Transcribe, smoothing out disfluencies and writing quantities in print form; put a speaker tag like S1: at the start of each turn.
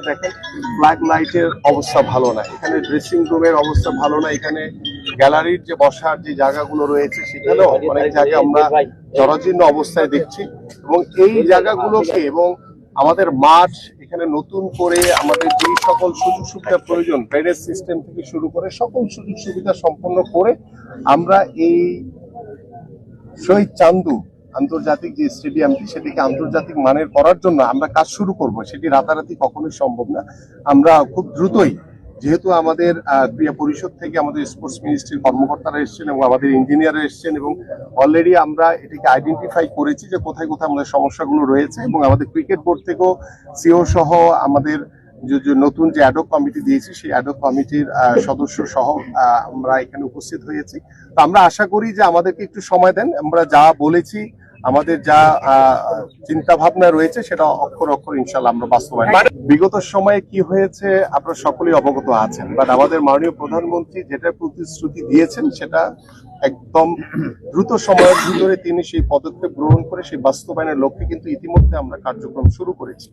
S1: দেখেন ব্ল্যাক লাইটের অবস্থা ভালো না, এখানে ড্রেসিং রুমের অবস্থা ভালো না, এখানে গ্যালারির যে বসার যে জায়গাগুলো রয়েছে সেখানেও অনেক জায়গা আমরা জরাজীর্ণ অবস্থায় দেখছি। এবং এই জায়গাগুলোকে এবং আমাদের মাঠ এখানে নতুন করে আমাদের যেই সকল সুযোগ সুবিধা প্রয়োজন, ড্রেনেজ সিস্টেম থেকে শুরু করে সকল সুযোগ সুবিধা সম্পন্ন করে আমরা এই শহীদ চান্দু আন্তর্জাতিক যে স্টেডিয়ামটি সেটিকে আন্তর্জাতিক মানের করার জন্য আমরা কাজ শুরু করব। সেটি রাতারাতি কখনোই সম্ভব না। আমরা খুব দ্রুতই, যেহেতু আমাদের ক্রীড়া পরিষদ থেকে আমাদের স্পোর্টস মিনিস্ট্রির কর্মকর্তারা এসেছেন এবং আমাদের ইঞ্জিনিয়াররা এসেছেন এবং অলরেডি আমরা এটিকে আইডেন্টিফাই করেছি যে কোথায় কোথায় আমাদের সমস্যাগুলো রয়েছে, এবং আমাদের ক্রিকেট বোর্ড থেকেও সিও সহ আমাদের যে নতুন যে অ্যাডক কমিটি দিয়েছি সেই অ্যাডক কমিটির সদস্য সহ আমরা এখানে উপস্থিত হয়েছি। তো আমরা আশা করি যে আমাদেরকে একটু সময় দেন, আমরা যা বলেছি, আমাদের যা চিন্তা ভাবনা রয়েছে সেটা অক্ষর অক্ষর ইনশাল্লাহ আমরা বাস্তবায়ন। বিগত সময়ে কি হয়েছে আপনারা সকলেই অবগত আছেন, বাট আমাদের মাননীয় প্রধানমন্ত্রী যেটা প্রতিশ্রুতি দিয়েছেন সেটা একদম দ্রুত সময়ের ভিতরে তিনি সেই পদক্ষেপ গ্রহণ করে সেই বাস্তবায়নের লক্ষ্যে কিন্তু ইতিমধ্যে আমরা কার্যক্রম শুরু করেছি।